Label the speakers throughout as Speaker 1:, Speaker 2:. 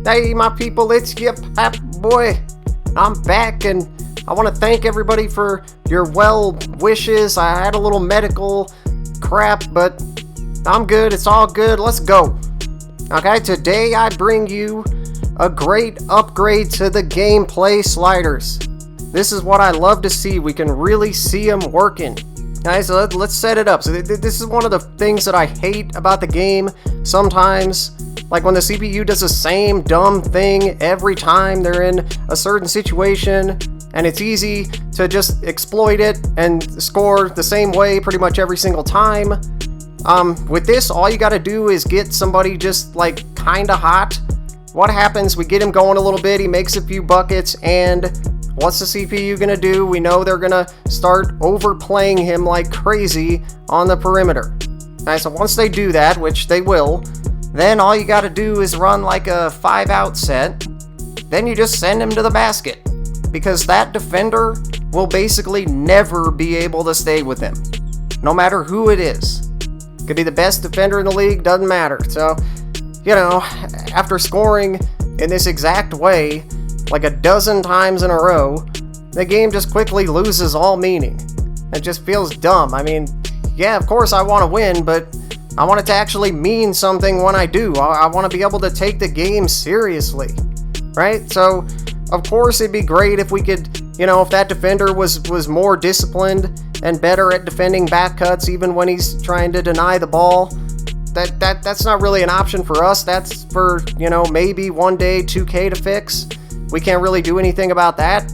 Speaker 1: Hey my people, it's your Popboy. I'm back and I want to thank everybody for your well wishes. I had a little medical crap, but I'm good. It's all good. Let's go. Okay, today I bring you a great upgrade to the gameplay sliders. This is what I love to see. We can really see them working. Alright, so let's set it up. So this is one of the things that I hate about the game sometimes. Like when the CPU does the same dumb thing every time they're in a certain situation, and it's easy to just exploit it and score the same way pretty much every single time. With this, all you gotta do is get somebody just like kinda hot. What happens? We get him going a little bit, he makes a few buckets, and what's the CPU gonna do? We know they're gonna start overplaying him like crazy on the perimeter. Alright, so once they do that, which they will, then all you gotta do is run like a 5-out set. Then you just send him to the basket, because that defender will basically never be able to stay with him, no matter who it is. Could be the best defender in the league, doesn't matter. So, you know, after scoring in this exact way like a dozen times in a row, the game just quickly loses all meaning. It just feels dumb. I mean, yeah, of course I want to win, but I want it to actually mean something when I do. I want to be able to take the game seriously, right? So, of course, it'd be great if we could, you know, if that defender was more disciplined and better at defending back cuts even when he's trying to deny the ball. That's not really an option for us. That's for, you know, maybe one day 2K to fix. We can't really do anything about that.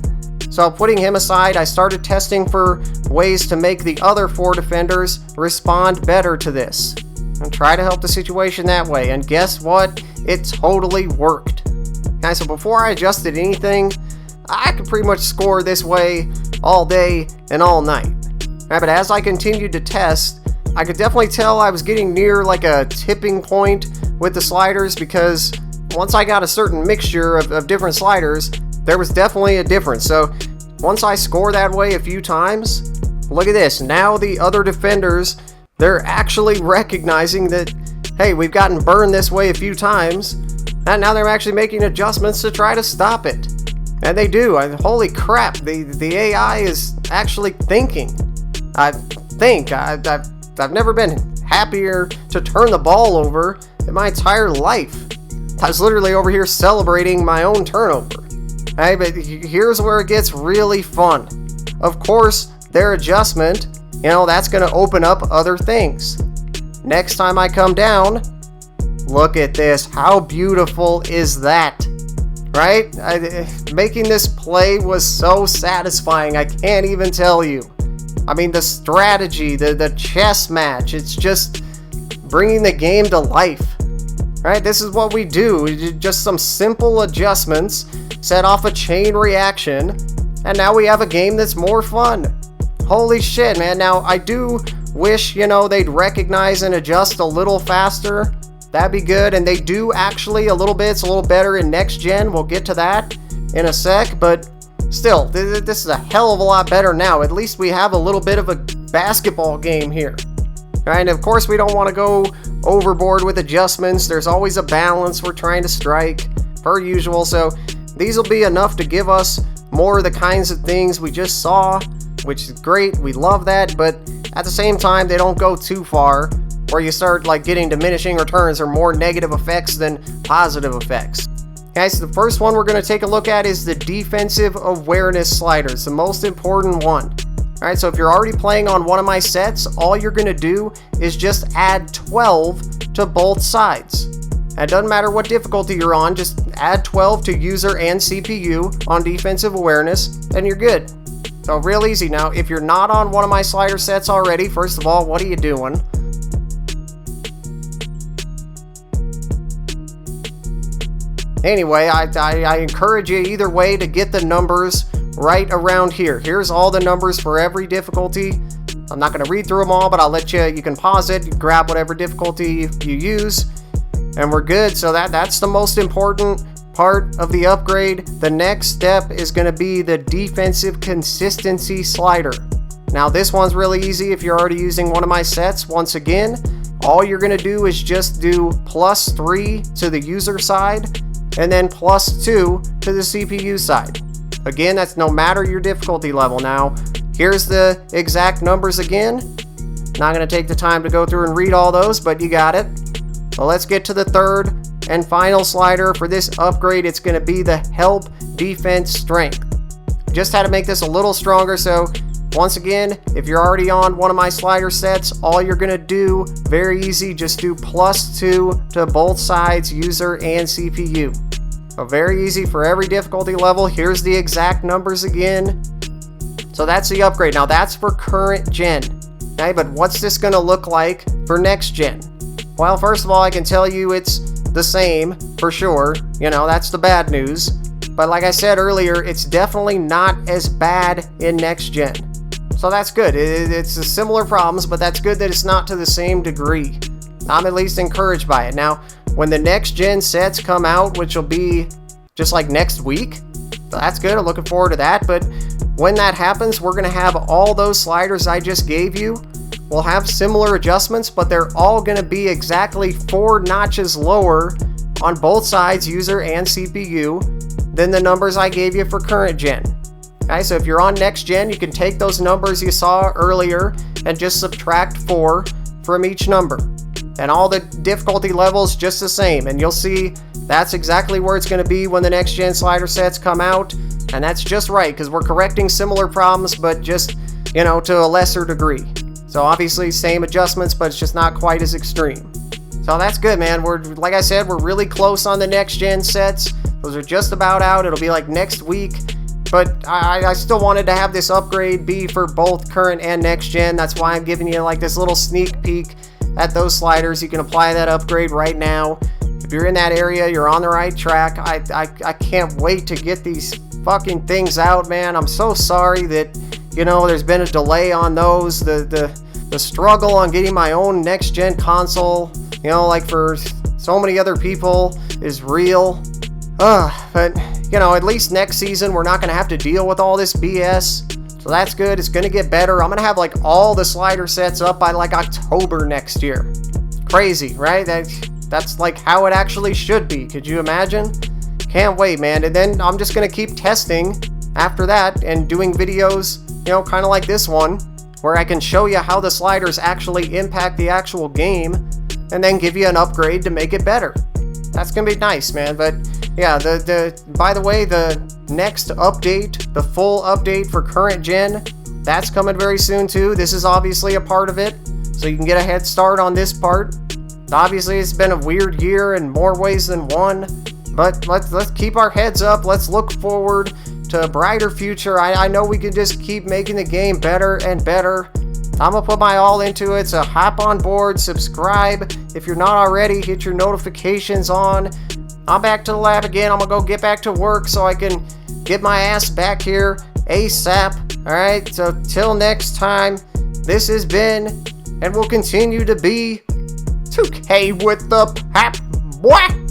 Speaker 1: So putting him aside, I started testing for ways to make the other 4 defenders respond better to this and try to help the situation that way. And guess what? It totally worked. Okay, so before I adjusted anything, I could pretty much score this way all day and all night. Right, but as I continued to test, I could definitely tell I was getting near like a tipping point with the sliders, because once I got a certain mixture of different sliders, there was definitely a difference. So once I score that way a few times, look at this. Now the other defenders, they're actually recognizing that, hey, we've gotten burned this way a few times, and now they're actually making adjustments to try to stop it. And they do. Holy crap, the AI is actually thinking. I've never been happier to turn the ball over in my entire life. I was literally over here celebrating my own turnover. Hey, but here's where it gets really fun. Of course, their adjustment, you know, that's going to open up other things. Next time I come down, look at this. How beautiful is that? Right? Making this play was so satisfying. I can't even tell you. I mean, the strategy, the chess match, it's just bringing the game to life. Right? This is what we do. Just some simple adjustments set off a chain reaction, and now we have a game that's more fun. Holy shit, man. Now, I do wish, you know, they'd recognize and adjust a little faster. That'd be good, and they do actually a little bit. It's a little better in next gen. We'll get to that in a sec, but still, this is a hell of a lot better now. At least we have a little bit of a basketball game here. Right? And of course, we don't want to go overboard with adjustments. There's always a balance we're trying to strike, per usual. So these will be enough to give us more of the kinds of things we just saw, which is great. We love that. But at the same time, they don't go too far where you start like getting diminishing returns or more negative effects than positive effects. Okay, so the first one we're going to take a look at is the defensive awareness sliders, the most important one. Alright, so if you're already playing on one of my sets, all you're going to do is just add 12 to both sides. It doesn't matter what difficulty you're on, just add 12 to user and CPU on defensive awareness, and you're good. So real easy. Now, if you're not on one of my slider sets already, first of all, what are you doing? Anyway, I encourage you either way to get the numbers right around here. Here's all the numbers for every difficulty. I'm not going to read through them all, but I'll let you can pause it, grab whatever difficulty you use, and we're good. So that's the most important part of the upgrade. The next step is going to be the defensive consistency slider. Now this one's really easy if you're already using one of my sets. Once again, all you're going to do is just do +3 to the user side and then +2 to the CPU side. Again, that's no matter your difficulty level. Now, here's the exact numbers again. Not going to take the time to go through and read all those, but you got it. Well, let's get to the third and final slider for this upgrade. It's going to be the help defense strength. Just had to make this a little stronger, so once again, if you're already on one of my slider sets, all you're going to do, very easy, just do +2 to both sides, user and CPU. So very easy for every difficulty level. Here's the exact numbers again. So that's the upgrade. Now that's for current gen. Okay, but what's this going to look like for next gen? Well, first of all, I can tell you it's the same for sure. You know, that's the bad news. But like I said earlier, it's definitely not as bad in next gen. So that's good. It's a similar problems, but that's good that it's not to the same degree. I'm at least encouraged by it. Now, when the next gen sets come out, which will be just like next week, that's good. I'm looking forward to that. But when that happens, we're going to have all those sliders I just gave you. We'll have similar adjustments, but they're all going to be exactly 4 notches lower on both sides, user and CPU, than the numbers I gave you for current gen. Okay, so if you're on next gen, you can take those numbers you saw earlier and just subtract 4 from each number. And all the difficulty levels just the same. And you'll see that's exactly where it's going to be when the next gen slider sets come out. And that's just right, because we're correcting similar problems, but just, you know, to a lesser degree. So obviously same adjustments, but it's just not quite as extreme. So that's good, man. We're, like I said, we're really close on the next gen sets. Those are just about out. It'll be like next week. But I still wanted to have this upgrade be for both current and next gen. That's why I'm giving you like this little sneak peek at those sliders. You can apply that upgrade right now. If you're in that area, you're on the right track. I can't wait to get these fucking things out, man. I'm so sorry that, you know, there's been a delay on those. The struggle on getting my own next gen console, you know, like for so many other people, is real. But you know, at least next season we're not going to have to deal with all this BS. So that's good. It's going to get better. I'm going to have like all the slider sets up by like October next year. Crazy, right? That's like how it actually should be. Could you imagine? Can't wait, man. And then I'm just going to keep testing after that and doing videos, you know, kind of like this one, where I can show you how the sliders actually impact the actual game and then give you an upgrade to make it better. That's going to be nice, man. But yeah, by the way, the next update, the full update for current gen, that's coming very soon too. This is obviously a part of it, so you can get a head start on this part. Obviously, it's been a weird year in more ways than one, but let's keep our heads up. Let's look forward to a brighter future. I know we can just keep making the game better and better. I'm gonna put my all into it, so hop on board, subscribe if you're not already, hit your notifications on. I'm back to the lab again. I'm gonna go get back to work so I can get my ass back here ASAP. Alright, so till next time, this has been, and will continue to be, 2K with the Popboy.